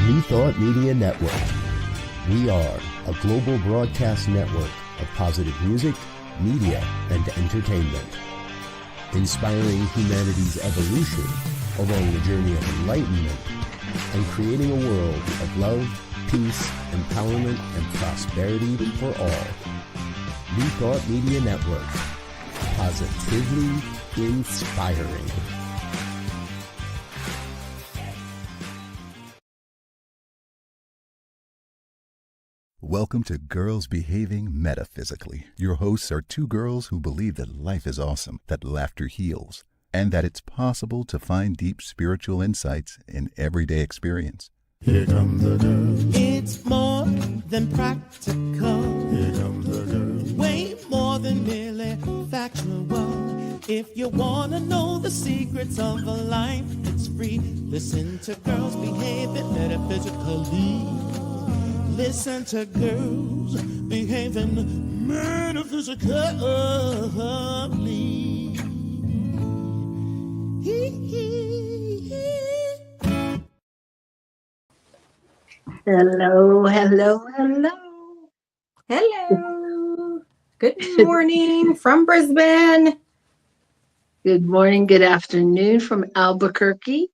New Thought Media Network. We are a global broadcast network of positive music, media, and entertainment, inspiring humanity's evolution along the journey of enlightenment and creating a world of love, peace, empowerment, and prosperity for all. New Thought Media Network. Positively inspiring. Welcome to Girls Behaving Metaphysically. Your hosts are two girls who believe that life is awesome, that laughter heals, and that it's possible to find deep spiritual insights in everyday experience. Here come the girls. It's more than practical. Here come the girls. Way more than merely factual. If you want to know the secrets of a life, it's free. Listen to Girls Behaving Metaphysically. Listen to Girls Behaving Metaphysically. Hello, hello, hello. Hello. Good morning from Brisbane. Good morning, good afternoon from Albuquerque.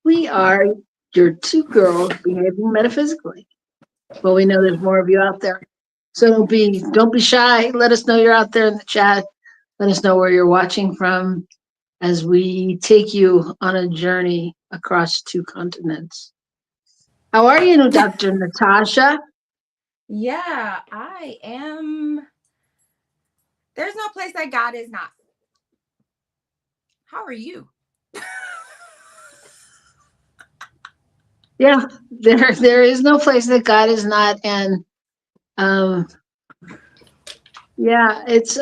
We are your two girls behaving metaphysically. Well, we know there's more of you out there. So don't be shy. Let us know you're out there in the chat. Let us know where you're watching from as we take you on a journey across two continents. How are you, Dr. Natasha? Yeah, I am. There's no place that God is not. How are you? Yeah, there is no place that God is not, and yeah, it's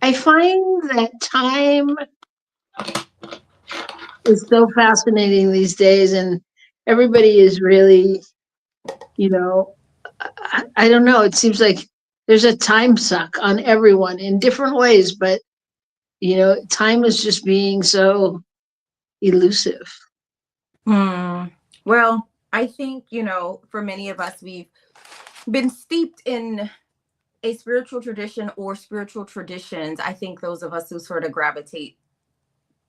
I find that time is so fascinating these days, and everybody is really, I don't know. It seems like there's a time suck on everyone in different ways, but time is just being so elusive. Well, I think, for many of us, we've been steeped in a spiritual tradition or spiritual traditions. I think those of us who sort of gravitate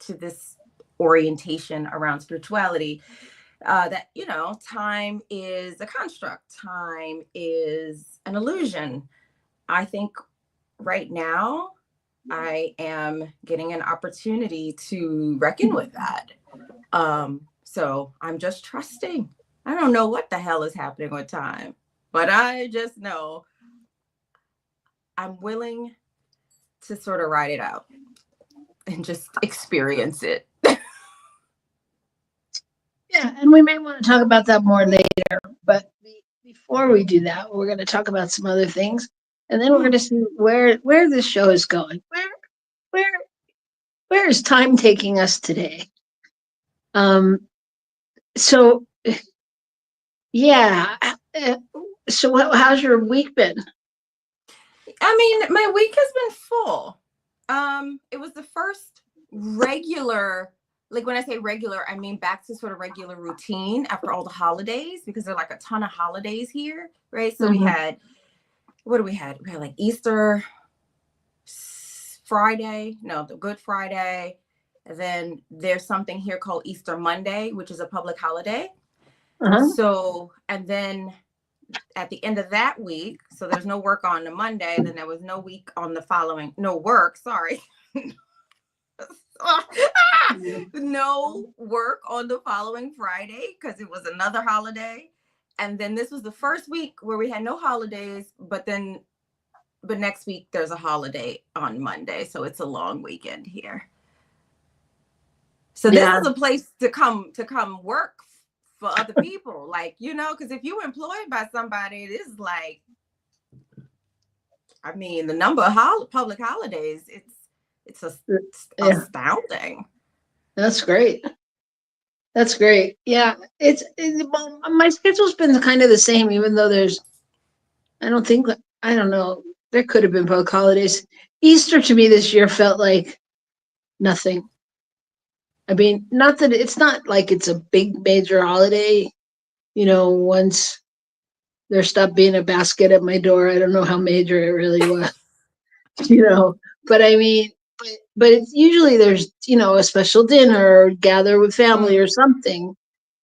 to this orientation around spirituality, that, time is a construct. Time is an illusion. I think right now I am getting an opportunity to reckon with that. So I'm just trusting. I don't know what the hell is happening with time, but I just know I'm willing to sort of ride it out and just experience it. Yeah, and we may want to talk about that more later, but before we do that, we're going to talk about some other things, and then we're going to see where this show is going. Where is time taking us today? So, yeah. So how's your week been? I mean, my week has been full. It was the first regular, like when I say regular, I mean back to sort of regular routine after all the holidays, because there are like a ton of holidays here, right? So we had, what do we had? We had like Easter Friday, no, the Good Friday. And then there's something here called Easter Monday, which is a public holiday. So, and then at the end of that week, so there's no work on the Monday, then there was no week on the following, no work on the following Friday because it was another holiday. And then this was the first week where we had no holidays, but next week there's a holiday on Monday, so it's a long weekend here. So this is a place to come work for other people, like, because if you're employed by somebody, it is like, I mean, the number of public holidays, it's astounding. That's great. Yeah, well, my schedule's been kind of the same, even though I don't know, there could have been both holidays. Easter to me this year felt like nothing. I mean, not that it's not like it's a big major holiday. Once there stopped being a basket at my door, I don't know how major it really was. But I mean, but it's usually there's a special dinner or gather with family or something,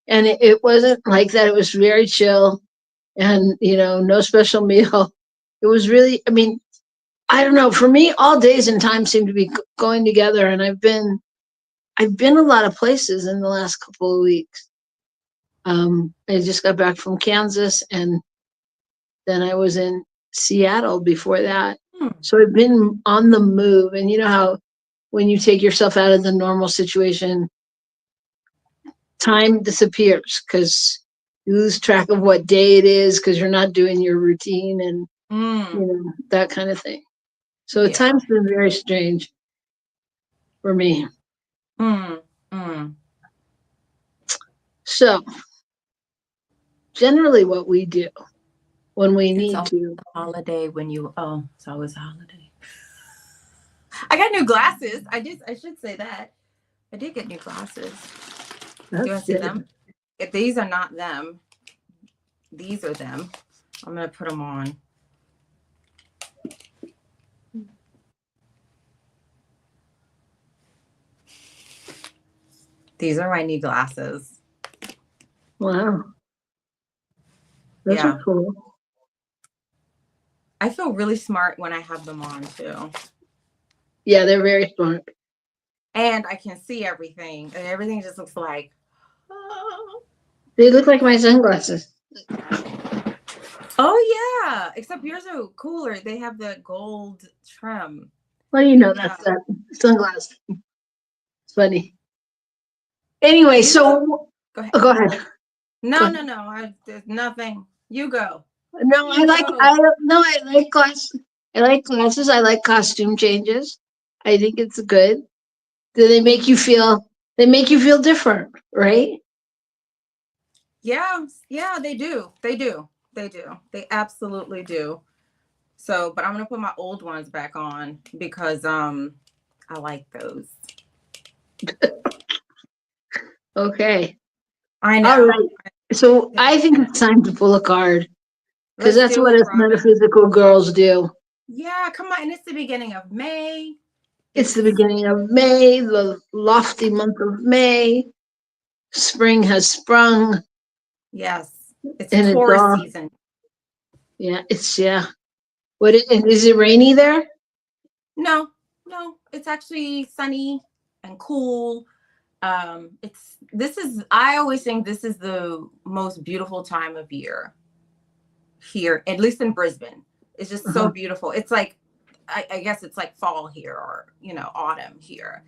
and it wasn't like that. It was very chill, and no special meal. It was really, I mean, I don't know. For me, all days and times seem to be going together, and I've been a lot of places in the last couple of weeks. I just got back from Kansas, and then I was in Seattle before that. So I've been on the move, and you know how when you take yourself out of the normal situation, time disappears because you lose track of what day it is because you're not doing your routine and that kind of thing. So time's been very strange for me. So generally what we do when we need to. Holiday when you, it's always a holiday. I got new glasses. I should say that. I did get new glasses. Do you want to see them? If these are not them, these are them. I'm going to put them on. These are my new glasses. Wow. Those are cool. I feel really smart when I have them on too. Yeah, they're very smart. And I can see everything. And everything just looks like, They look like my sunglasses. Oh yeah. Except yours are cooler. They have the gold trim. Well, that's that sunglass. It's funny. Anyway, so go ahead. Go ahead. No. There's nothing. You go. No, I like glasses. I like glasses. I like costume changes. I think it's good. They make you feel different, right? Yeah, they do. They absolutely do. So, but I'm gonna put my old ones back on because I like those. Okay. I know. All right. So I think it's time to pull a card. Because that's what us metaphysical girls do. Yeah, come on. And it's the beginning of May. It's the beginning of May, the lofty month of May. Spring has sprung. Yes. It's Taurus season. Yeah, is it rainy there? No. It's actually sunny and cool. I always think this is the most beautiful time of year here, at least in Brisbane. It's just so beautiful. It's like, I guess it's like fall here or, autumn here.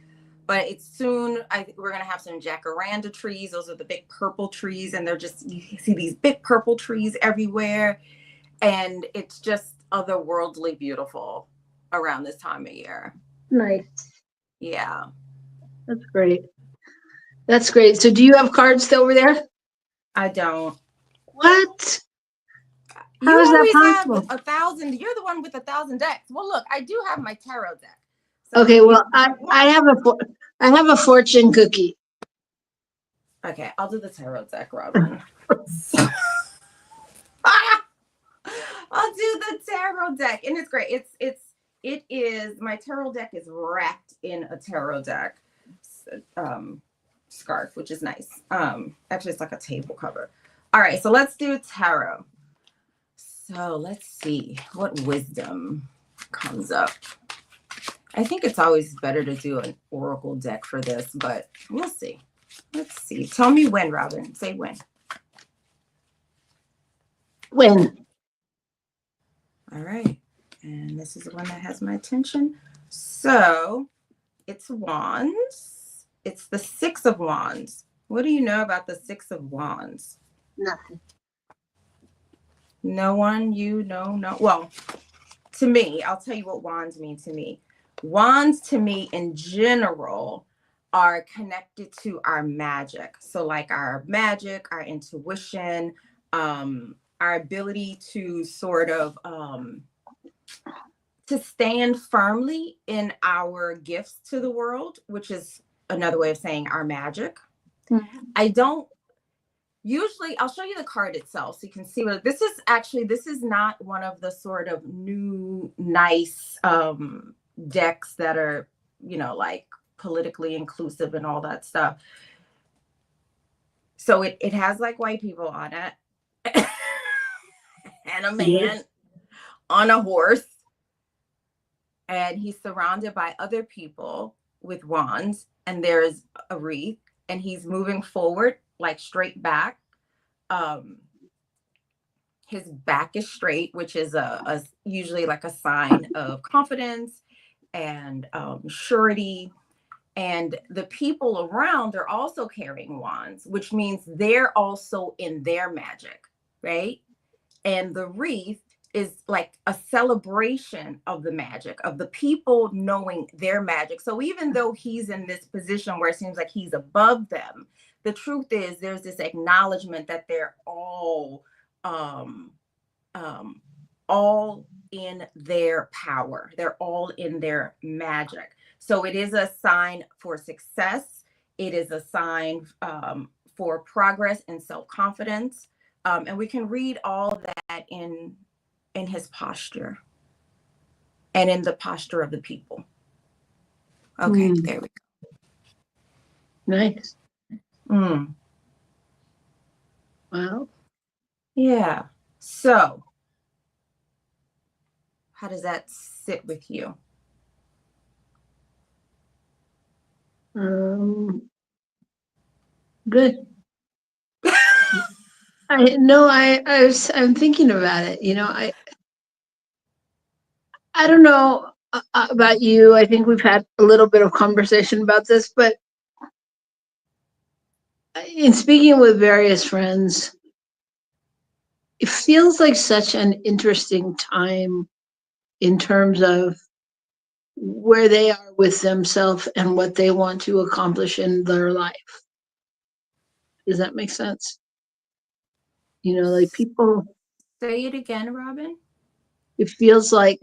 But it's soon, we're going to have some jacaranda trees. Those are the big purple trees. And you see these big purple trees everywhere. And it's just otherworldly beautiful around this time of year. Nice. Yeah. That's great. So do you have cards still over there? I don't. What? How is that possible? Have 1,000. You're the one with 1,000 decks. Well, look, I do have my tarot deck. So okay, well, I have a fortune cookie. Okay, I'll do the tarot deck, Robyn. I'll do the tarot deck, and it's great. It is my tarot deck is wrapped in a tarot deck scarf, which is nice. Actually, it's like a table cover. All right, so let's do tarot. So let's see what wisdom comes up. I think it's always better to do an oracle deck for this, but we'll see. Let's see. Tell me when, Robyn. Say when. When. All right. And this is the one that has my attention. So it's Wands. It's the Six of Wands. What do you know about the Six of Wands? Nothing. No one, no. Well, to me, I'll tell you what wands mean to me. Wands to me in general are connected to our magic. So like our magic, our intuition, our ability to sort of to stand firmly in our gifts to the world, which is another way of saying our magic. Mm-hmm. Usually I'll show you the card itself so you can see what this is not one of the sort of new nice decks that are, like politically inclusive and all that stuff. So it has like white people on it and a man on a horse, and he's surrounded by other people with wands, and there's a wreath, and he's moving forward like straight back. His back is straight, which is a usually like a sign of confidence and surety. And the people around are also carrying wands, which means they're also in their magic, right? And the wreath is like a celebration of the magic, of the people knowing their magic. So even though he's in this position where it seems like he's above them, the truth is there's this acknowledgement that they're all in their power. They're all in their magic. So it is a sign for success. It is a sign for progress and self-confidence. And we can read all that in his posture and in the posture of the people. Okay, there we go. Nice. Well, yeah. So how does that sit with you? Good. I'm thinking about it. I don't know about you. I think we've had a little bit of conversation about this, but in speaking with various friends, it feels like such an interesting time in terms of where they are with themselves and what they want to accomplish in their life. Does that make sense? Like people. Say it again, Robyn. It feels like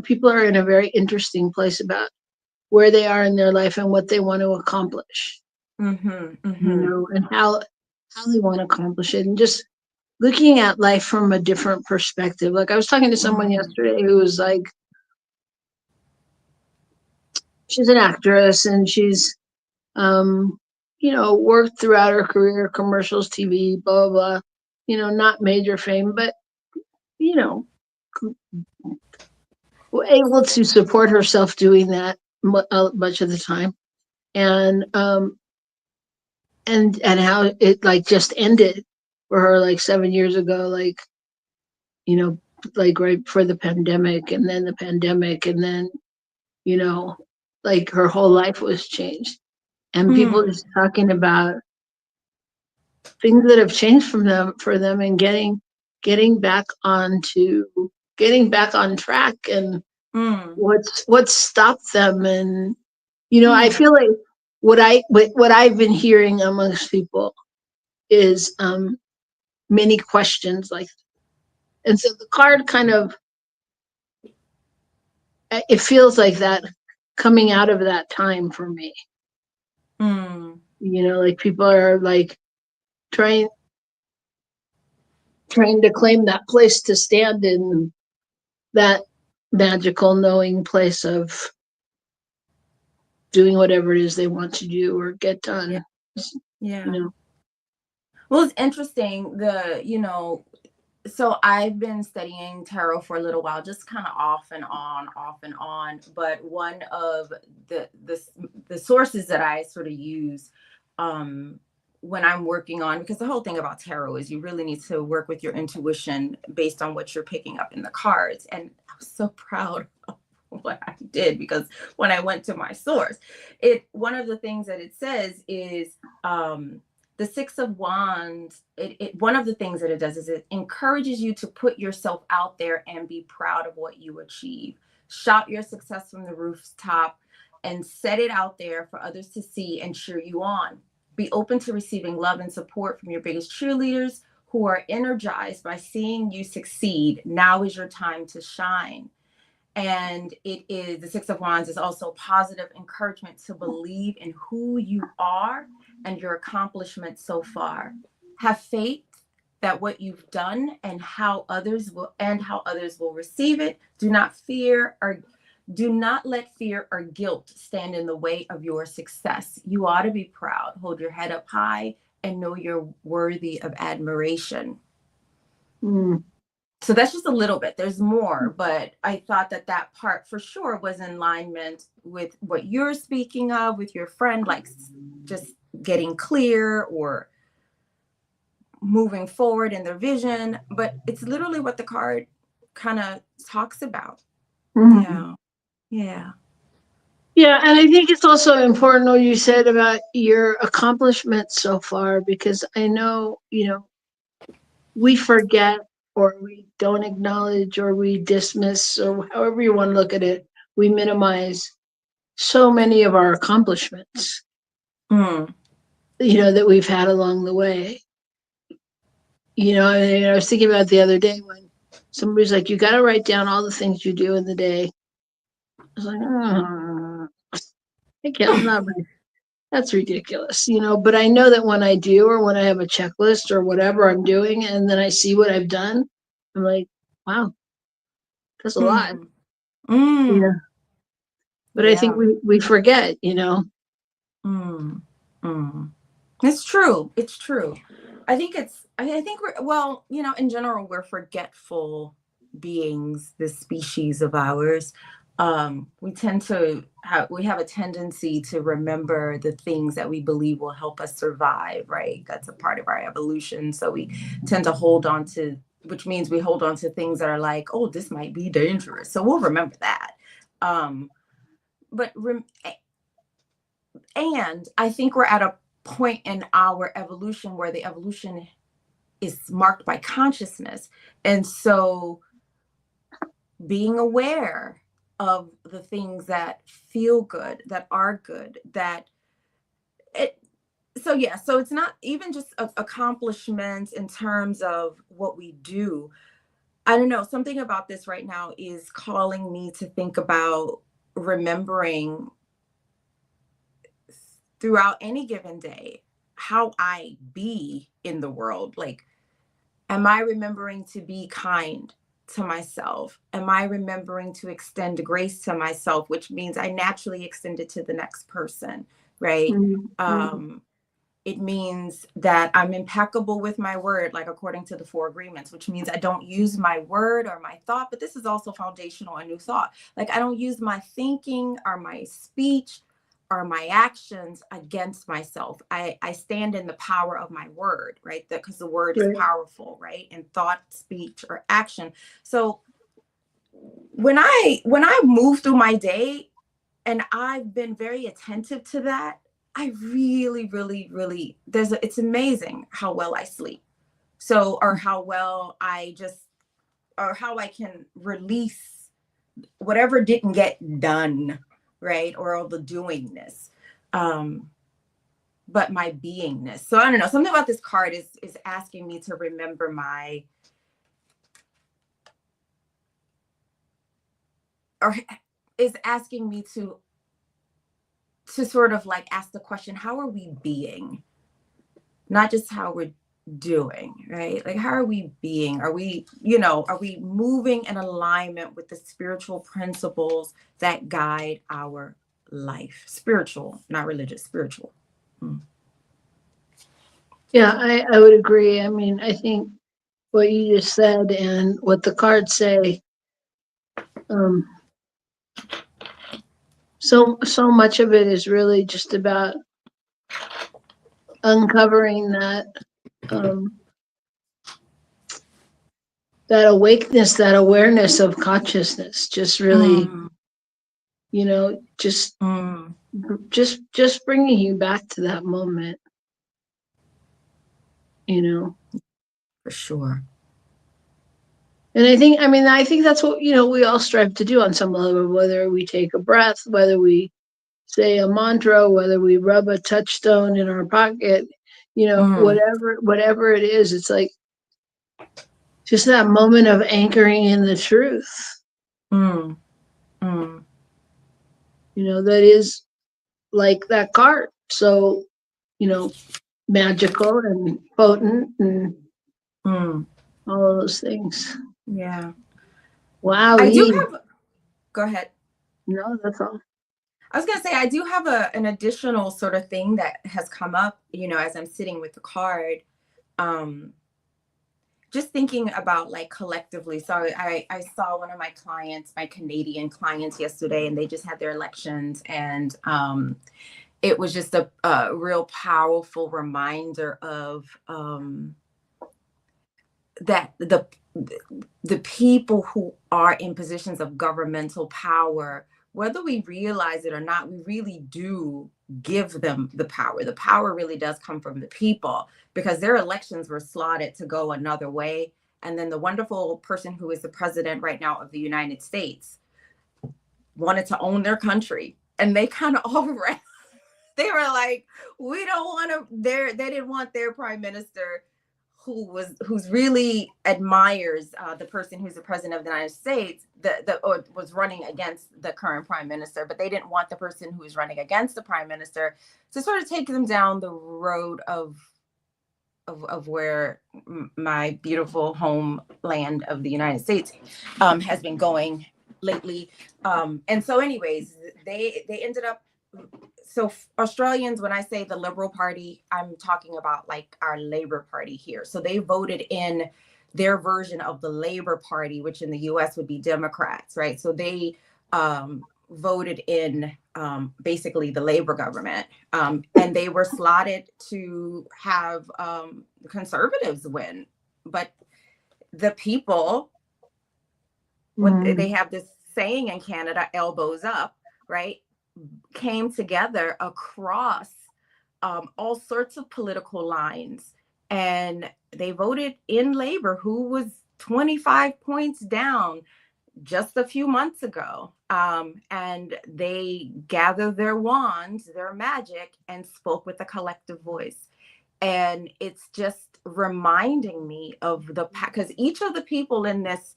people are in a very interesting place about where they are in their life and what they want to accomplish. And how they want to accomplish it, and just looking at life from a different perspective. Like I was talking to someone yesterday who was like, she's an actress and she's worked throughout her career, commercials, TV, blah blah blah, not major fame, but able to support herself doing that much of the time, and how it like just ended for her like 7 years ago, like right before the pandemic, and then the pandemic, and then like her whole life was changed, and people just talking about things that have changed for them, and getting back on track, and what's stopped them, and I feel like what I've been hearing amongst people is many questions like that. And so the card kind of, it feels like that coming out of that time for me. Like people are like trying to claim that place to stand in, that magical knowing place of doing whatever it is they want to do or get done. Yeah. Well, it's interesting. So I've been studying tarot for a little while, just kind of off and on. But one of the sources that I sort of use when I'm working on, because the whole thing about tarot is you really need to work with your intuition based on what you're picking up in the cards. And I was so proud of what I did, because when I went to my source, one of the things that it says is the Six of Wands. One of the things that it does is it encourages you to put yourself out there and be proud of what you achieve. Shout your success from the rooftop and set it out there for others to see and cheer you on. Be open to receiving love and support from your biggest cheerleaders who are energized by seeing you succeed. Now is your time to shine. And it is, the Six of Wands is also positive encouragement to believe in who you are and your accomplishments so far. Have faith that what you've done and how others will receive it. Do not let fear or guilt stand in the way of your success. You ought to be proud. Hold your head up high and know you're worthy of admiration. So that's just a little bit. There's more, but I thought that part for sure was in alignment with what you're speaking of with your friend, like just getting clear or moving forward in their vision. But it's literally what the card kind of talks about. Yeah. Yeah, and I think it's also important what you said about your accomplishments so far, because I know, we forget, or we don't acknowledge, or we dismiss, or however you want to look at it, we minimize so many of our accomplishments, that we've had along the way. I was thinking about the other day when somebody's like, you got to write down all the things you do in the day. I was like, I can't, not right. That's ridiculous, but I know that when I do, or when I have a checklist or whatever I'm doing, and then I see what I've done, I'm like, wow, that's a lot. Yeah. But I think we forget, It's true. It's true. I think we're, in general, we're forgetful beings, this species of ours. We have a tendency to remember the things that we believe will help us survive, right? That's a part of our evolution. So we tend to hold on to, which means we hold on to things that are like, oh, this might be dangerous. So we'll remember that. And I think we're at a point in our evolution where the evolution is marked by consciousness. And so being aware of the things that feel good, that are good, so it's not even just accomplishments in terms of what we do. I don't know, something about this right now is calling me to think about remembering throughout any given day how I be in the world. Like, am I remembering to be kind to myself? Am I remembering to extend grace to myself, which means I naturally extend it to the next person, right? It means that I'm impeccable with my word, like according to the 4 agreements, which means I don't use my word or my thought, but this is also foundational, a new thought. Like, I don't use my thinking or my speech or my actions against myself. I stand in the power of my word, right? Because the word is powerful, right? In thought, speech, or action. So when I move through my day, and I've been very attentive to that, I really, really, really, it's amazing how well I sleep. So, or how well or how I can release whatever didn't get done, right? Or all the doingness, but my beingness. So I don't know, something about this card is asking me to remember is asking me to sort of like ask the question, how are we being? Not just how we're doing, right? Like, how are we being? Are we moving in alignment with the spiritual principles that guide our life? Spiritual, not religious, spiritual. Yeah, I would agree. I mean, I think what you just said and what the cards say, so much of it is really just about uncovering that that awakeness, that awareness of consciousness, just really, just bringing you back to that moment, For sure. And I think that's what, we all strive to do on some level, whether we take a breath, whether we say a mantra, whether we rub a touchstone in our pocket, whatever it is, it's like just that moment of anchoring in the truth. Mm. That is like that card. So, magical and potent and Mm. all of those things. Yeah. Wow. I do have, go ahead. No, that's all. I was going to say, I do have an additional sort of thing that has come up, as I'm sitting with the card. Just thinking about like collectively. So I saw one of my clients, my Canadian clients yesterday, and they just had their elections. And it was just a real powerful reminder of that the people who are in positions of governmental power, whether we realize it or not, we really do give them the power. The power really does come from the people, because their elections were slotted to go another way. And then the wonderful person who is the president right now of the United States wanted to own their country. And they kind of all ran. They were like, we don't want to, they didn't want their prime minister who's really admires the person who's the president of the United States, or was running against the current prime minister, but they didn't want the person who was running against the prime minister to sort of take them down the road of where my beautiful homeland of the United States has been going lately. And so anyways, they ended up, so Australians, when I say the Liberal Party, I'm talking about like our Labour Party here. So they voted in their version of the Labour Party, which in the US would be Democrats, right? So they voted in basically the Labour government. And they were slotted to have the Conservatives win. But the people, they have this saying in Canada, elbows up, right? Came together across all sorts of political lines, and they voted in Labour, who was 25 points down just a few months ago. And they gathered their wands, their magic, and spoke with a collective voice. And it's just reminding me of because each of the people in this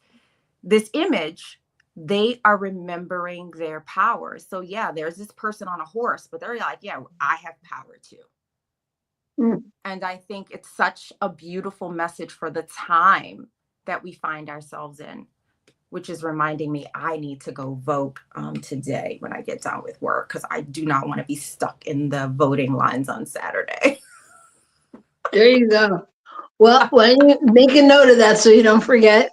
image, they are remembering their power. So yeah, there's this person on a horse, but they're like, yeah, I have power too. And I think it's such a beautiful message for the time that we find ourselves in, which is reminding me I need to go vote today when I get done with work, because I do not want to be stuck in the voting lines on Saturday. There you go. Well, make a note of that so you don't forget.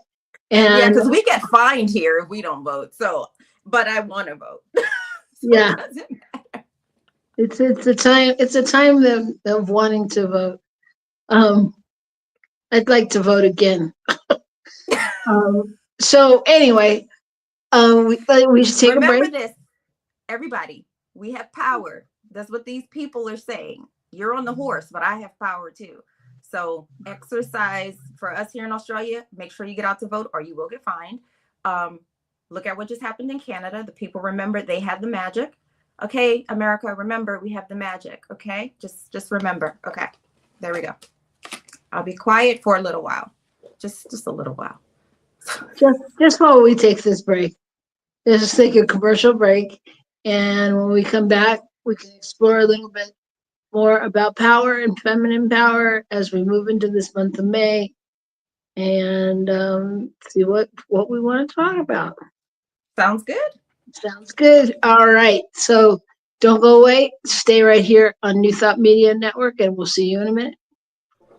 And yeah, because we get fined here if we don't vote. So, but I want to vote. So yeah, it doesn't matter. It's a time of wanting to vote. I'd like to vote again. So anyway, we should take a break. Remember this, everybody. We have power. That's what these people are saying. You're on the horse, but I have power too. So exercise for us here in Australia. Make sure you get out to vote, or you will get fined. Look at what just happened in Canada. The people remember they had the magic. Okay, America, remember we have the magic. Okay, just remember. Okay, there we go. I'll be quiet for a little while, just a little while. Just while we take this break, let's just take a commercial break, and when we come back, we can explore a little bit more about power and feminine power as we move into this month of May, and see what we want to talk about. Sounds good. Sounds good. All right. So don't go away. Stay right here on New Thought Media Network, and we'll see you in a minute.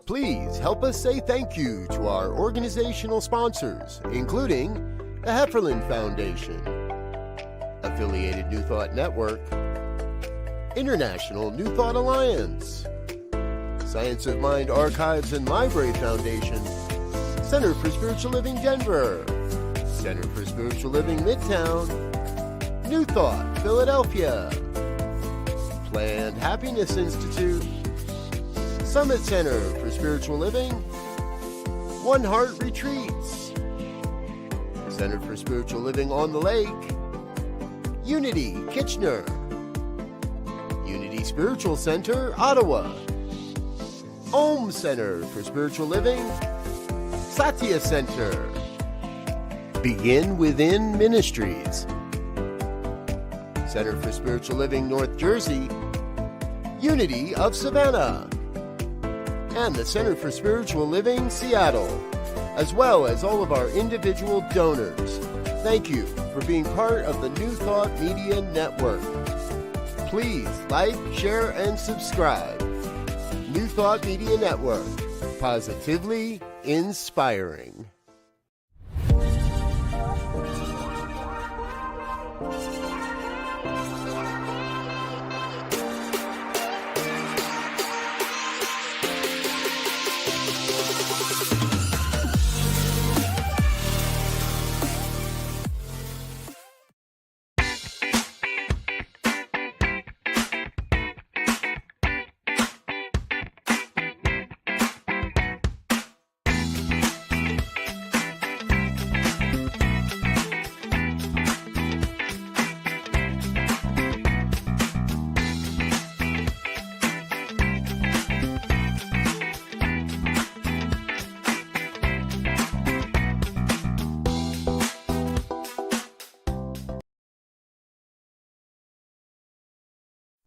Please help us say thank you to our organizational sponsors, including the Hefferland Foundation, Affiliated New Thought Network, International New Thought Alliance, Science of Mind Archives and Library Foundation, Center for Spiritual Living Denver, Center for Spiritual Living Midtown, New Thought Philadelphia, Planned Happiness Institute, Summit Center for Spiritual Living, One Heart Retreats, Center for Spiritual Living on the Lake, Unity Kitchener, Unity Spiritual Center, Ottawa, Om Center for Spiritual Living, Satya Center, Begin Within Ministries, Center for Spiritual Living North Jersey, Unity of Savannah, and the Center for Spiritual Living Seattle, as well as all of our individual donors. Thank you for being part of the New Thought Media Network. Please like, share, and subscribe. New Thought Media Network, positively inspiring.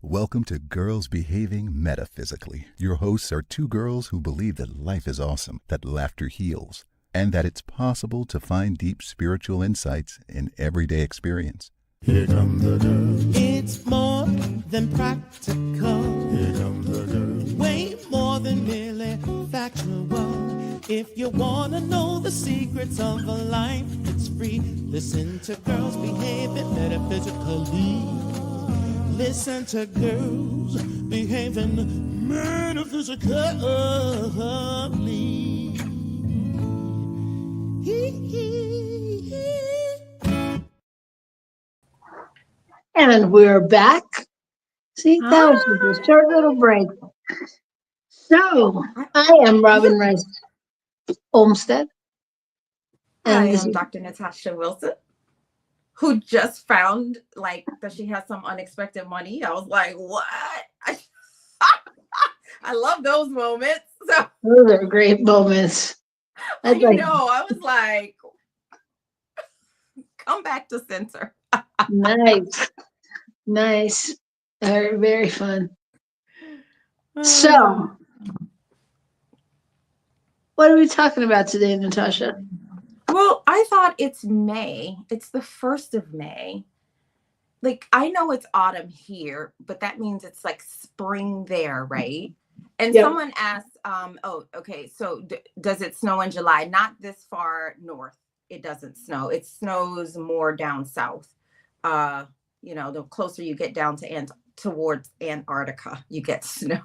Welcome to Girls Behaving Metaphysically. Your hosts are two girls who believe that life is awesome, that laughter heals, and that it's possible to find deep spiritual insights in everyday experience. Here come the girls. It's more than practical. Here come the girls. Way more than merely factual. If you want to know the secrets of a life that's free, listen to Girls Behaving Metaphysically. Listen to Girls Behaving Metaphysically. And we're back. See, that was just a short little break. So, I am Robyn Rice Olmsted. I And this am is Dr. Natasha Wilson, who just found like that she has some unexpected money. I was like, what? I love those moments. So those are great moments. I was like, come back to center. Nice. Very, very fun. So, what are we talking about today, Natasha? Well, I thought it's May. It's the 1st of May. Like, I know it's autumn here, but that means it's like spring there, right? And Yep. Someone asked, so does it snow in July? Not this far north. It doesn't snow. It snows more down south. The closer you get down to towards Antarctica, you get snow.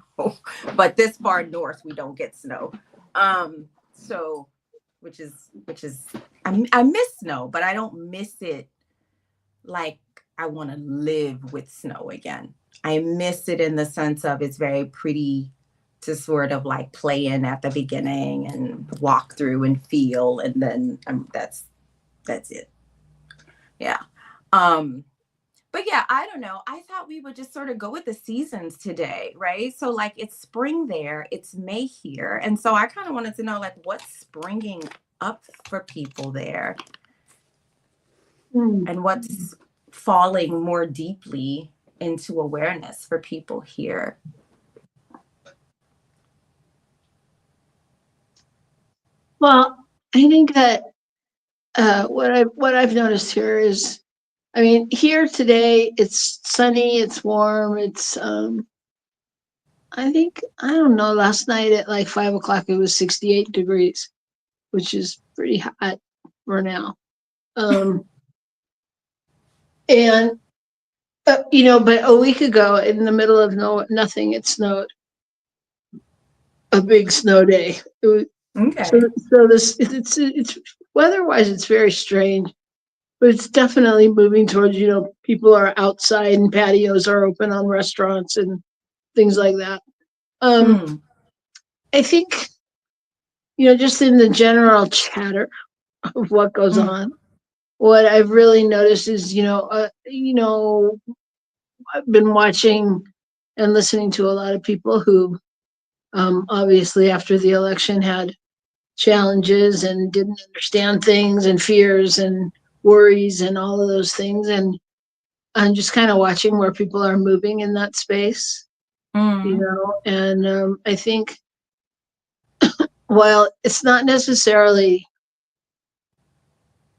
But this far north, we don't get snow. Which is I miss snow, but I don't miss it like I want to live with snow again. I miss it in the sense of it's very pretty to sort of like play in at the beginning and walk through and feel, and then that's it. Yeah. But yeah, I don't know. I thought we would just sort of go with the seasons today, right? So like it's spring there, it's May here. And so I kind of wanted to know like what's springing up for people there and what's falling more deeply into awareness for people here. Well, I think that what I've noticed here is, I mean, here today it's sunny, it's warm, it's I don't know, last night at like 5 o'clock it was 68 degrees, which is pretty hot for now. But a week ago in the middle of nothing, it snowed. A big snow day. It was, Okay. So it's weather-wise, it's very strange. But it's definitely moving towards, people are outside and patios are open on restaurants and things like that. I think, just in the general chatter of what goes on, what I've really noticed is, I've been watching and listening to a lot of people who, obviously after the election had challenges and didn't understand things and fears and worries and all of those things. And I'm just kind of watching where people are moving in that space, you know, and I think while it's not necessarily,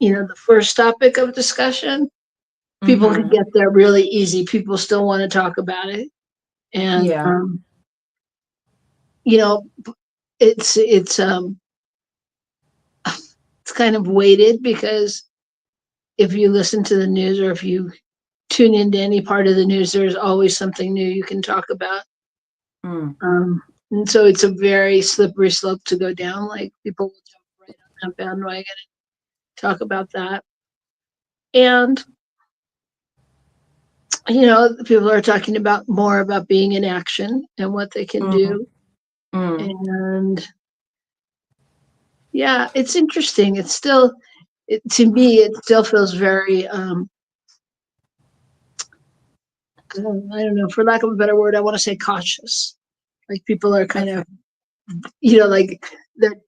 you know, the first topic of discussion, people can get there really easy. People still want to talk about it. And, Yeah. you know, it's kind of weighted because if you listen to the news or if you tune into any part of the news, there's always something new you can talk about. And so it's a very slippery slope to go down. Like people will jump right on that bandwagon and talk about that. And, you know, people are talking about more about being in action and what they can do. And yeah, it's interesting. It's still, to me, it still feels very, I don't know, for lack of a better word, I want to say cautious. Like people are kind of, you know, like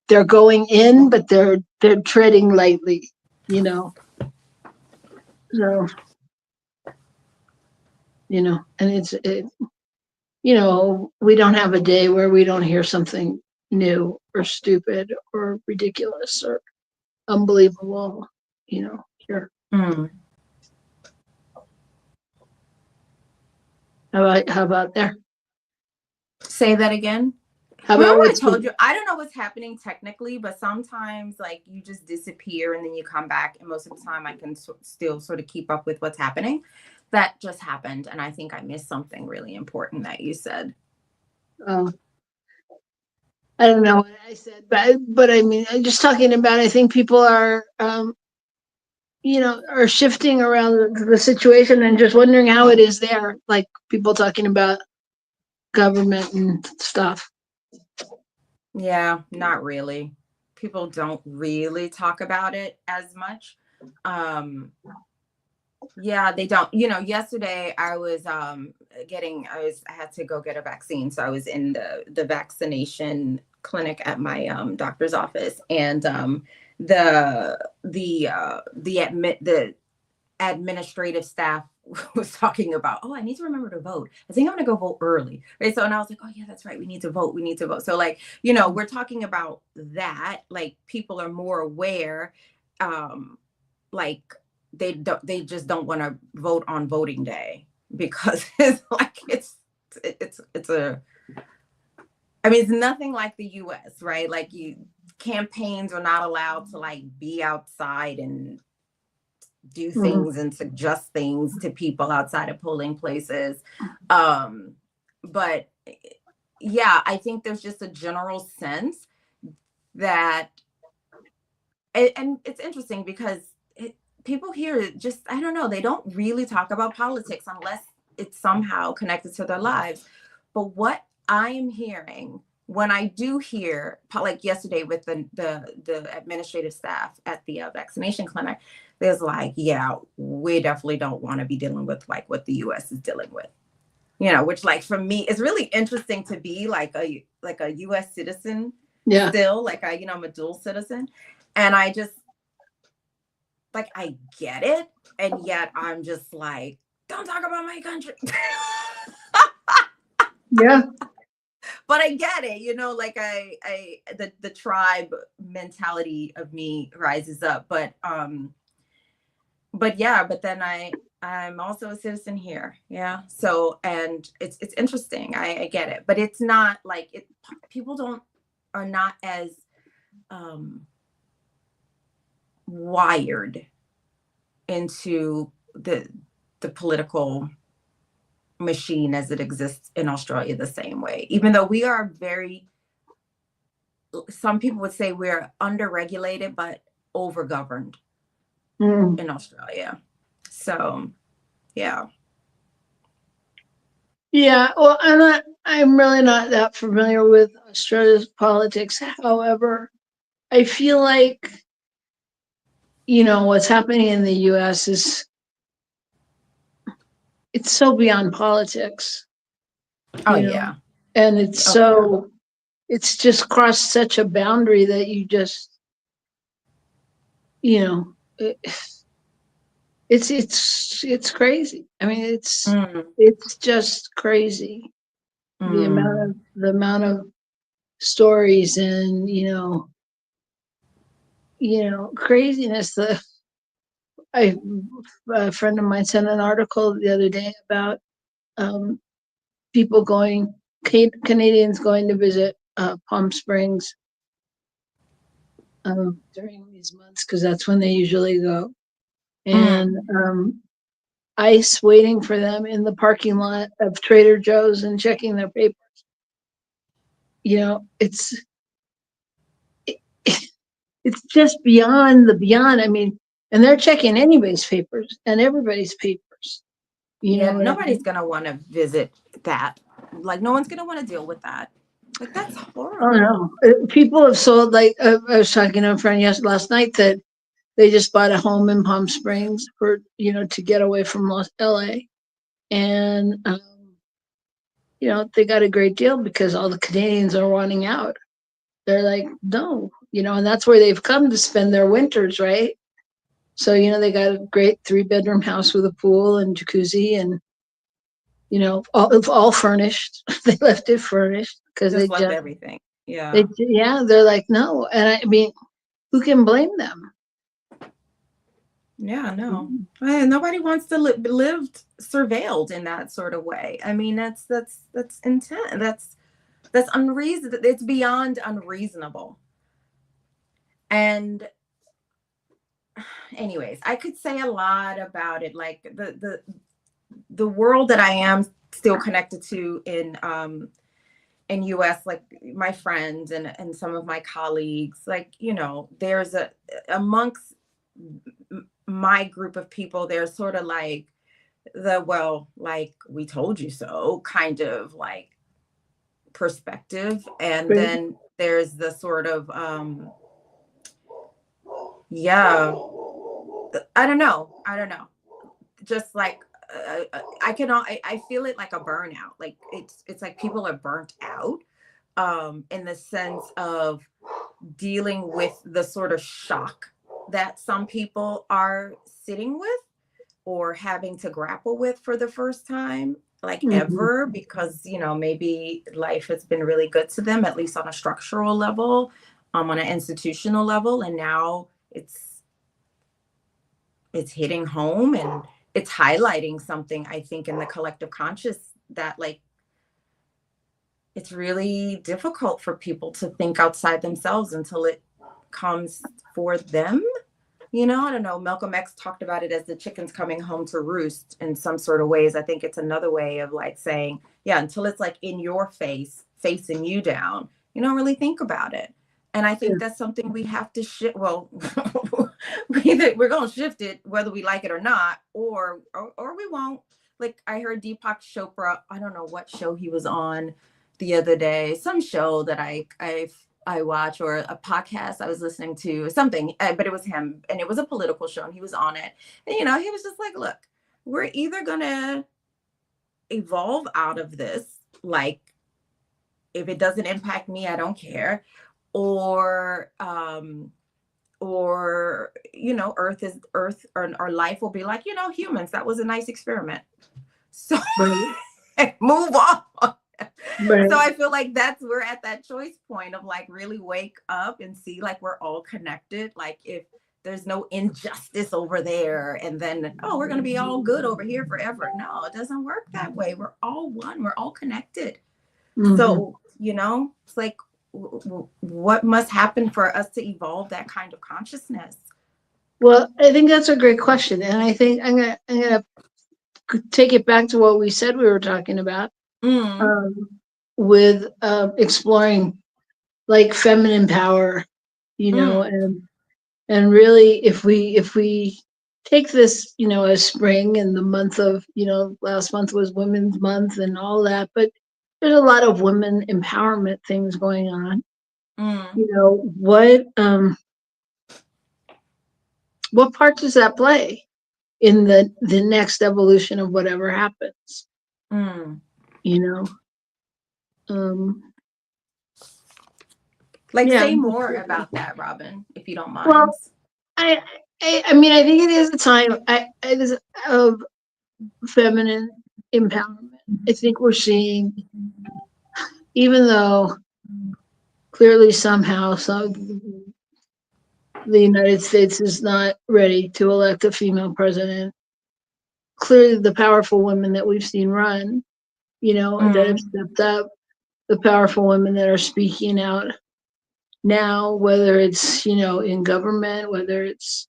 they're going in, but they're treading lightly, you know. So, you know, and you know, we don't have a day where we don't hear something new or stupid or ridiculous or unbelievable, you know, here. How about there? Say that again. How about Remember I what's told you, I don't know what's happening technically, but sometimes like you just disappear and then you come back. And most of the time I can still sort of keep up with what's happening. That just happened. And I think I missed something really important that you said. I don't know what I said, but I mean, I'm just talking about, I think people are, you know, are shifting around the situation and just wondering how it is there. Like people talking about government and stuff. Yeah, not really. People don't really talk about it as much. Yeah, they don't. You know, yesterday I was I had to go get a vaccine. So I was in the vaccination clinic at my doctor's office, and the administrative staff was talking about, oh, I need to remember to vote. I think I'm gonna go vote early. Right. So and I was like, oh yeah, that's right. We need to vote. We need to vote. So like, you know, we're talking about that. Like people are more aware. Like they just don't want to vote on voting day because it's like it's a, I mean, it's nothing like the US, right? Like campaigns are not allowed to like be outside and do things and suggest things to people outside of polling places. But yeah, I think there's just a general sense that, and it's interesting because people here just, I don't know, they don't really talk about politics unless it's somehow connected to their lives. But what I'm hearing when I do hear, like yesterday with the administrative staff at the vaccination clinic, there's like, yeah, we definitely don't want to be dealing with like what the US is dealing with, you know, which like for me, it's really interesting to be like a US citizen. Yeah. Still, like you know, I'm a dual citizen. And I just, like, I get it. And yet I'm just like, don't talk about my country. Yeah. But I get it, you know, like the tribe mentality of me rises up. But yeah, but then I'm also a citizen here. Yeah. So, and it's interesting. I get it, but it's not like people are not as wired into the political machine as it exists in Australia the same way, even though we are some people would say we're under-regulated but over-governed in Australia. So yeah. Yeah, well, I'm really not that familiar with Australia's politics. However, I feel like, you know, what's happening in the US it's so beyond politics. Oh you know? yeah. And it's it's just crossed such a boundary that you just, you know, it's crazy. I mean, Mm, it's just crazy. The mm. amount of stories and craziness. A friend of mine sent an article the other day about um, people Canadians going to visit Palm Springs during these months because that's when they usually go, Mm. and ICE waiting for them in the parking lot of Trader Joe's and checking their paper. It's it's just beyond the beyond. I mean, and they're checking anybody's papers and everybody's papers. You Yeah, know what I nobody's mean? gonna want to visit that. Like, no one's gonna want to deal with that. Like, that's Oh horrible. no, people have sold like I was talking to a friend last night that they just bought a home in Palm Springs for to get away from LA, and they got a great deal because all the Canadians are wanting out. They're like, no, and that's where they've come to spend their winters, right? So they got a great 3-bedroom house with a pool and jacuzzi, and all furnished. They left it furnished because Just left everything. they Yeah. yeah, they're like, no, and I mean, who can blame them? Yeah, no. Nobody wants to live surveilled in that sort of way. I mean, that's intense. That's unreasonable. It's beyond unreasonable. And anyways, I could say a lot about it. Like the world that I am still connected to in US, like my friends and some of my colleagues, like, there's amongst my group of people, there's sort of like like we told you so kind of like perspective. And Right. then there's the sort of yeah, I don't know, just like I feel it like a burnout. Like it's like people are burnt out in the sense of dealing with the sort of shock that some people are sitting with or having to grapple with for the first time, like Mhm. ever, because maybe life has been really good to them, at least on a structural level, on an institutional level, and now it's hitting home, and it's highlighting something, I think, in the collective conscious, that like it's really difficult for people to think outside themselves until it comes for them. I don't know. Malcolm X talked about it as the chickens coming home to roost in some sort of ways. I think it's another way of like saying, yeah, until it's like in your face, facing you down, you don't really think about it. And I Yeah. think that's something we have to shift. Well, we're going to shift it, whether we like it or not, or we won't. Like I heard Deepak Chopra, I don't know what show he was on the other day, some show that I watch, or a podcast I was listening to, something, but it was him, and it was a political show, and he was on it, and he was just like, "Look, we're either gonna evolve out of this, like if it doesn't impact me, I don't care, or Earth is Earth, or our life will be like humans. That was a nice experiment, so Right. move on." So Right. I feel like we're at that choice point of like really wake up and see like we're all connected. Like if there's no injustice over there, and then we're gonna be all good over here forever. No, it doesn't work that way. We're all one. We're all connected. Mhm. So it's like what must happen for us to evolve that kind of consciousness? Well, I think that's a great question, and I think I'm gonna take it back to what we said we were talking about Mm, um, with exploring like feminine power, mm, and really, if we take this, as spring and the month of, last month was Women's Month and all that, but there's a lot of women empowerment things going on. mm, What part does that play in the next evolution of whatever happens? mm. You know, um, Like yeah. say more about that, Robyn, if you don't Well, mind. I I mean, I think it is a time it is of feminine empowerment. I think we're seeing, even though clearly somehow the United States is not ready to elect a female president, clearly the powerful women that we've seen run, that have stepped up, the powerful women that are speaking out now, whether it's, in government, whether it's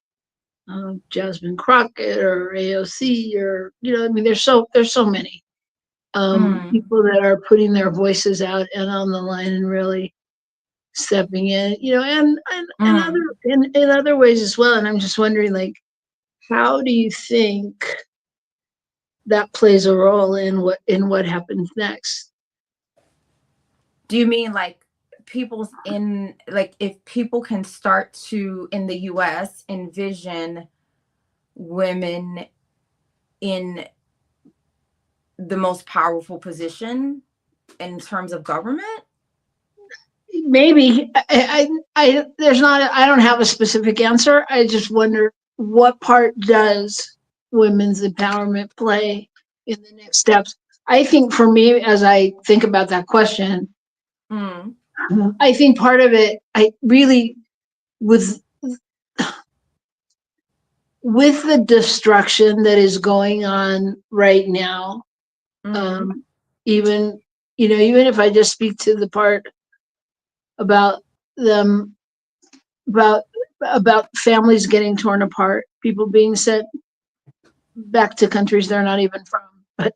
Jasmine Crockett or AOC, or, I mean, there's so many people that are putting their voices out and on the line and really stepping in, in other ways as well. And I'm just wondering, like, how do you think that plays a role in what happens next? Do you mean like if people can start to, in the US, envision women in the most powerful position in terms of government? Maybe. I don't have a specific answer. I just wonder, what part does women's empowerment play in the next steps? I think for me, as I think about that question, I think part of it, I really, with the destruction that is going on right now, even if I just speak to the part about them, about families getting torn apart, people being sent back to countries they're not even from, but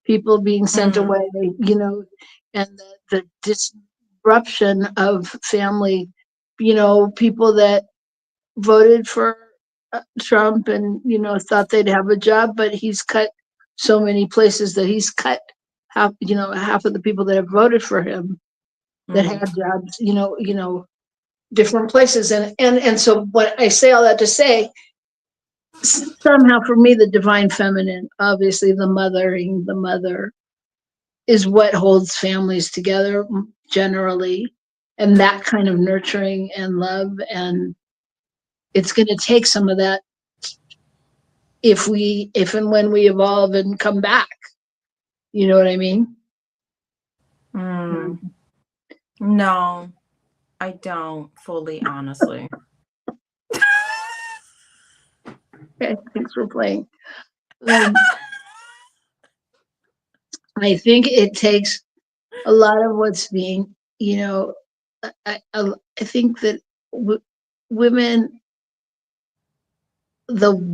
people being sent away, and the disruption of family, people that voted for Trump and, thought they'd have a job, but he's cut so many places that he's cut half of the people that have voted for him that had jobs, different places. And so what I say all that to say, somehow for me, the divine feminine, obviously the mother is what holds families together generally, and that kind of nurturing and love. And it's going to take some of that if and when we evolve and come back. You know what I mean? No, I don't fully, honestly. Okay, thanks for playing. I think it takes a lot of what's being, I think that women, the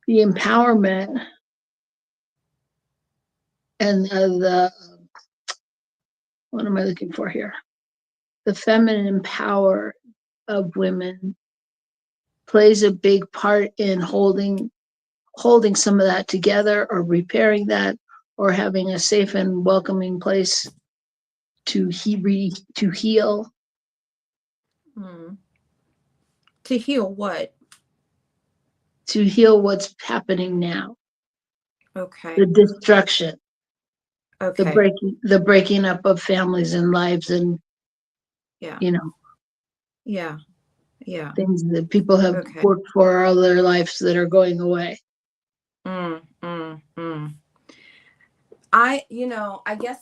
empowerment and what am I looking for here? The feminine power of women plays a big part in holding some of that together, or repairing that, or having a safe and welcoming place to heal. To heal what? To heal what's happening now. Okay. The destruction. Okay. The breaking up of families and lives, and Yeah. things that people have worked for all their lives that are going away. I guess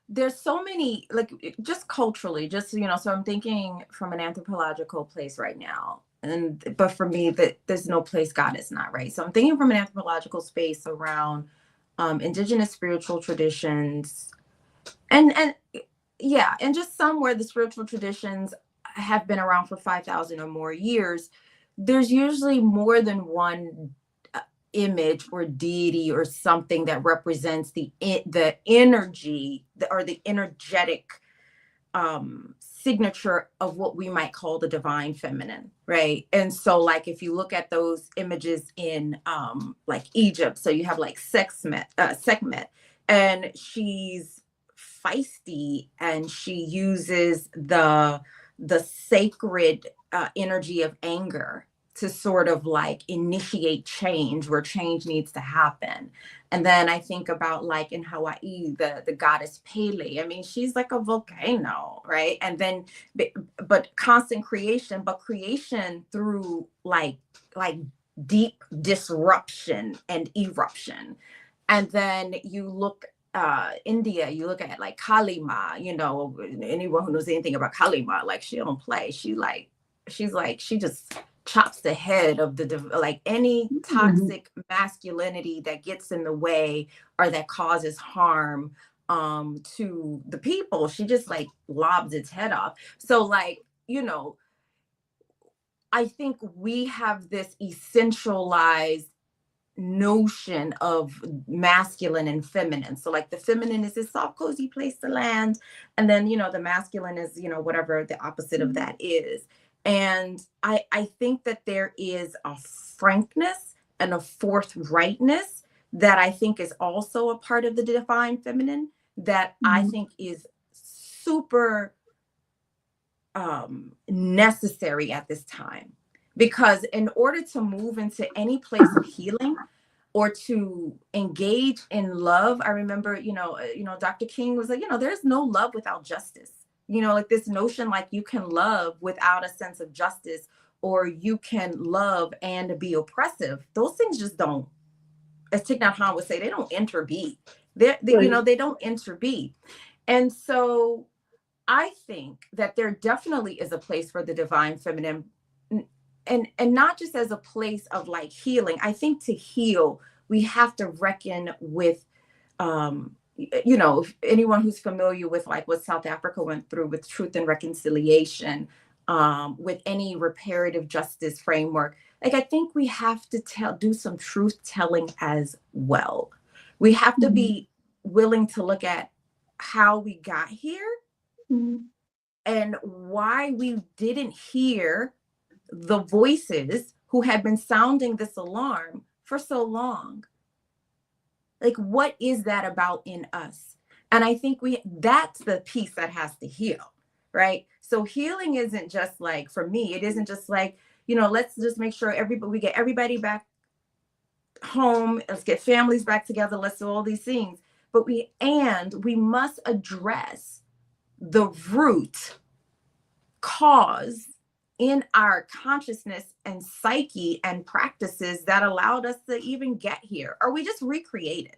there's so many, like, just culturally, so I'm thinking from an anthropological place right now. But for me, that there's no place God is not, right? So I'm thinking from an anthropological space around indigenous spiritual traditions, and just somewhere the spiritual traditions have been around for 5,000 or more years. There's usually more than one image or deity or something that represents the energy, or the energetic signature of what we might call the divine feminine, right? And so, like, if you look at those images in like Egypt, so you have like Sekhmet, and she's feisty, and she uses the sacred energy of anger to sort of like initiate change where change needs to happen. And then I think about like in Hawaii, the goddess Pele. I mean, she's like a volcano, right? And then, but constant creation, but creation through like deep disruption and eruption. And then you look India, you look at like Kali Ma, you know, anyone who knows anything about Kali Ma, like she don't play. She just chops the head of like any toxic masculinity that gets in the way or that causes harm to the people. She just like lobs its head off. So like, you know, I think we have this essentialized notion of masculine and feminine. So like the feminine is this soft, cozy place to land. And then, you know, the masculine is, you know, whatever the opposite of that is. And I think that there is a frankness and a forthrightness that I think is also a part of the divine feminine that I think is super necessary at this time. Because in order to move into any place of healing or to engage in love, I remember, Dr. King was like, there's no love without justice. Like this notion, like you can love without a sense of justice, or you can love and be oppressive. Those things just don't, as Thich Nhat Hanh would say, they don't interbe. They don't interbe. And so I think that there definitely is a place for the divine feminine, and not just as a place of like healing. I think to heal, we have to reckon with, anyone who's familiar with like what South Africa went through with truth and reconciliation, with any reparative justice framework. Like, I think we have to do some truth telling as well. We have to be willing to look at how we got here and why we didn't hear the voices who had been sounding this alarm for so long. Like, what is that about in us? And I think that's the piece that has to heal, right? So healing isn't just like, for me, it isn't just like, let's just make sure we get everybody back home. Let's get families back together. Let's do all these things. But we must address the root cause in our consciousness and psyche and practices that allowed us to even get here, or we just recreate it.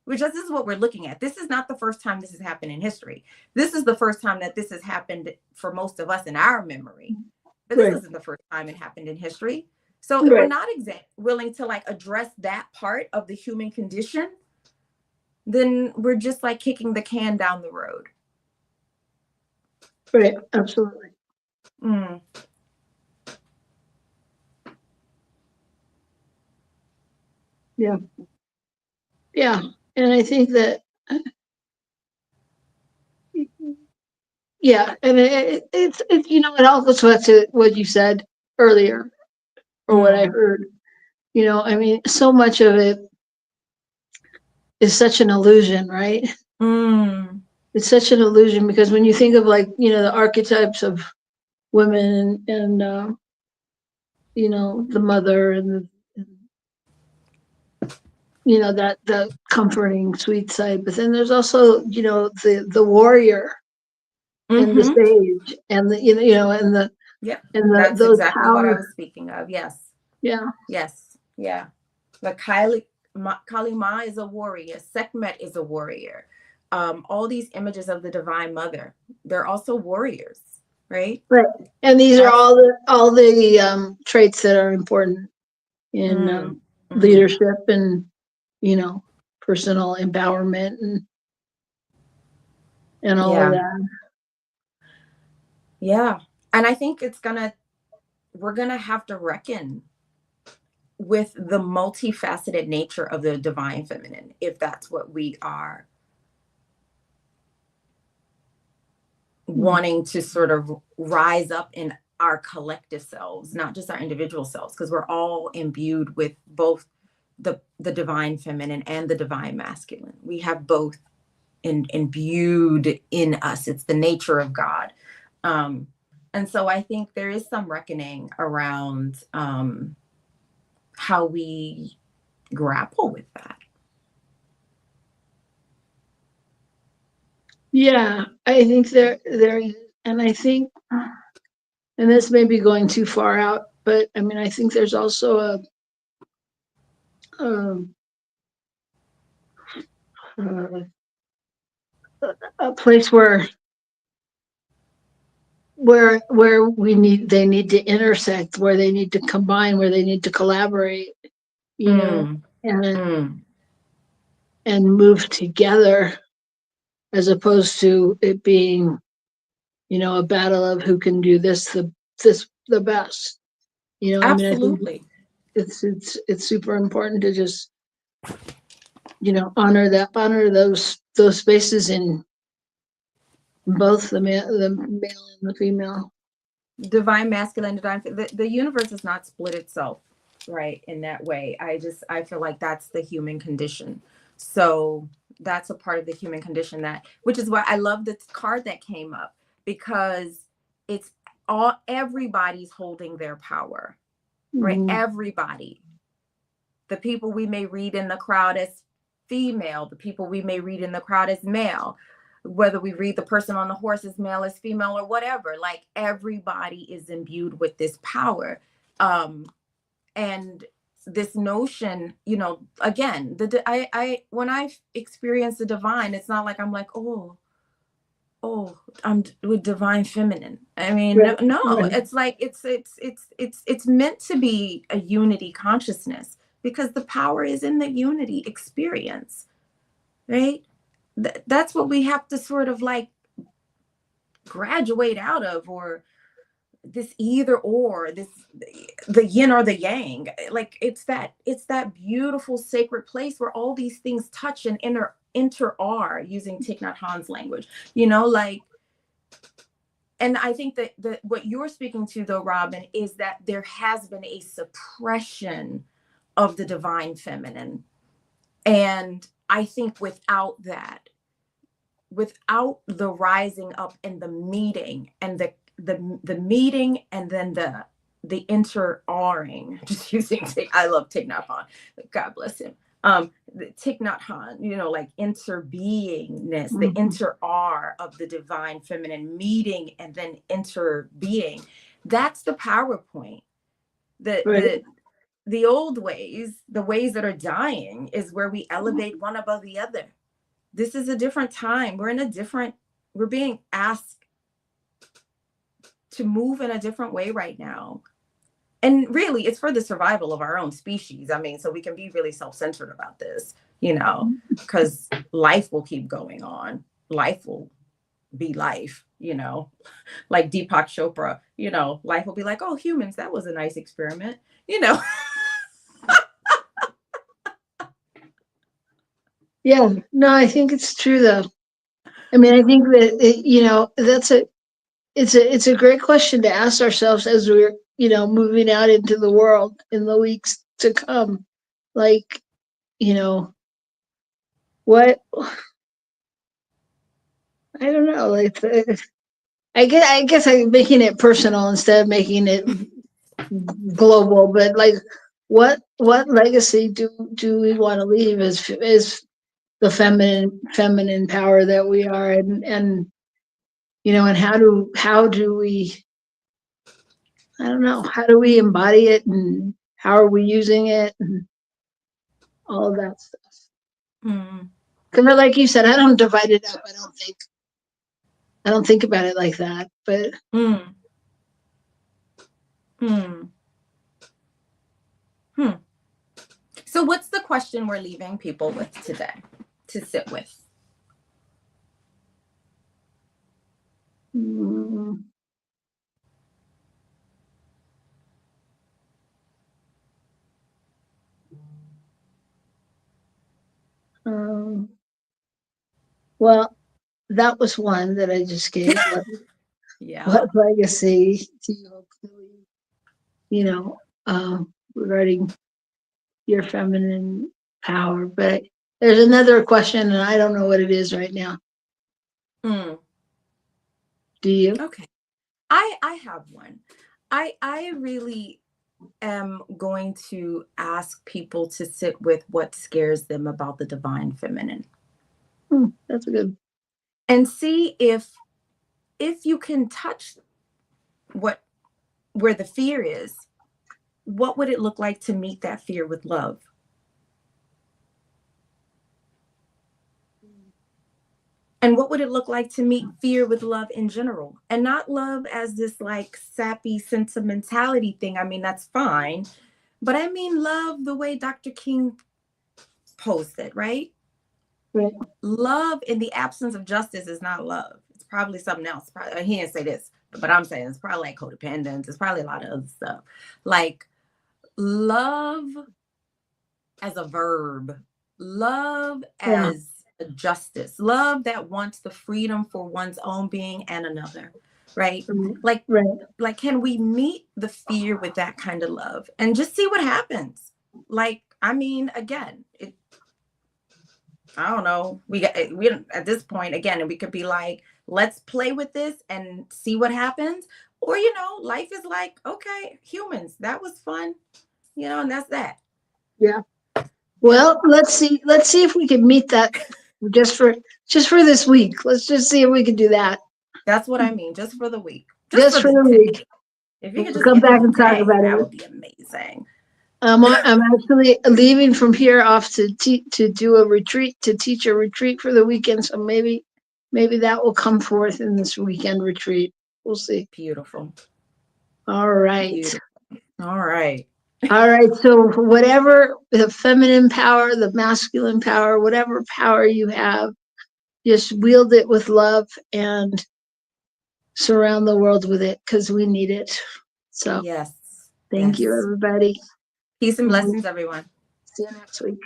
This is what we're looking at. This is not the first time this has happened in history. This is the first time that this has happened for most of us in our memory. But this isn't the first time it happened in history. So if we're not willing to like address that part of the human condition, then we're just like kicking the can down the road. Right, absolutely. Yeah. Yeah. And I think that, yeah. And it's it all goes back to what you said earlier, or what I heard. I mean, so much of it is such an illusion, right? It's such an illusion, because when you think of like, the archetypes of women and the mother and that the comforting sweet side, but then there's also the warrior and the sage and the and the That's those exactly powers. what I was speaking of. Yes. Yeah. The Kali Ma is a warrior. Sekhmet is a warrior. All these images of the Divine Mother, they're also warriors, right? Right. And these are all the traits that are important in leadership and personal empowerment and all of that. Yeah. And I think we're gonna have to reckon with the multifaceted nature of the divine feminine, if that's what we are wanting to sort of rise up in our collective selves, not just our individual selves, because we're all imbued with both the divine feminine and the divine masculine. We have both imbued in us. It's the nature of God. And so I think there is some reckoning around how we grapple with that. Yeah, I think there is, and I think, and this may be going too far out, but I mean, I think there's also a, a, a place where they need to intersect, where they need to combine, where they need to collaborate, you know, Mm, and mm. and move together, as opposed to it being, a battle of who can do this the best. I mean, I think Absolutely. it's super important to just, honor those spaces in both the male and the female. Divine masculine, the universe is not split itself, right, in that way. I feel like that's the human condition. So that's a part of the human condition, that which is why I love the card that came up, because it's everybody's holding their power, right? Mhm. Everybody. The people we may read in the crowd as female, the people we may read in the crowd as male, whether we read the person on the horse as male, as female, or whatever, like everybody is imbued with this power. And this notion, again, I when I experience the divine, it's not like I'm like, oh, I'm with divine feminine. I mean, Right, no, right. it's like it's meant to be a unity consciousness, because the power is in the unity experience, right? That's what we have to sort of like graduate out of, or this either or, this the yin or the yang. Like it's that beautiful sacred place where all these things touch and inter are, using Thich Nhat Hanh's language, like. And I think that what you're speaking to, though, Robyn, is that there has been a suppression of the divine feminine. And I think without that, without the rising up and the meeting, and the meeting, and then the inter-aring, just using I love Thich Nhat Hanh, God bless him. The Thich Nhat Hanh, like interbeingness, the Mhm. inter-are of the divine feminine meeting and then interbeing. That's the PowerPoint. The Right. the the old ways, the ways that are dying, is where we elevate one above the other. This is a different time. We're being asked to move in a different way right now. And really, it's for the survival of our own species. I mean, so we can be really self-centered about this, because life will keep going on. Life will be life, like Deepak Chopra, life will be like, oh, humans, that was a nice experiment, you know. Yeah. No, I think it's true though. I mean, I think that it's a great question to ask ourselves as we're moving out into the world in the weeks to come. Like, you know, what I don't know. Like, I guess I'm making it personal instead of making it global. But like, what legacy do we want to leave as the feminine power that we are, and and how do we, I don't know, how do we embody it, and how are we using it, and all of that stuff. Mm, Because like you said, I don't divide it up. I don't think about it like that. But mm, mm, hmm. So what's the question we're leaving people with today to sit with? mm, um, well, that was one that I just gave. Yeah. What legacy do you hope to leave? Regarding your feminine power. But there's another question, and I don't know what it is right now. Mm, Do you? okay. I have one. I really am going to ask people to sit with what scares them about the divine feminine. That's a good. and see if you can touch where the fear is. What would it look like to meet that fear with love? And what would it look like to meet fear with love in general? And not love as this like sappy sentimentality thing. I mean, that's fine. But I mean love the way Dr. King posed it, right? Right. Love in the absence of justice is not love. It's probably something else. Probably, he didn't say this, but I'm saying it's probably like codependence. It's probably a lot of other stuff. Like love as a verb, love as a justice, love that wants the freedom for one's own being and another, right? Like, like, can we meet the fear with that kind of love and just see what happens? Like, I mean, again, I don't know. We don't at this point again, and we could be like, let's play with this and see what happens. Or, life is like, okay, humans, that was fun, and that's that. Yeah. Well, let's see if we can meet that just for this week. Let's just see if we can do that. That's what I mean. Just for the week. Just for the week. If you could just come back and talk about it. That would be amazing. I'm actually leaving from here off to do a retreat, to teach a retreat for the weekend. So maybe that will come forth in this weekend retreat. We'll see. Beautiful. All right. Beautiful. All right. All right. So whatever the feminine power, the masculine power, whatever power you have, just wield it with love and surround the world with it, because we need it. So yes. Thank you, everybody. Peace and blessings, everyone. See you next week.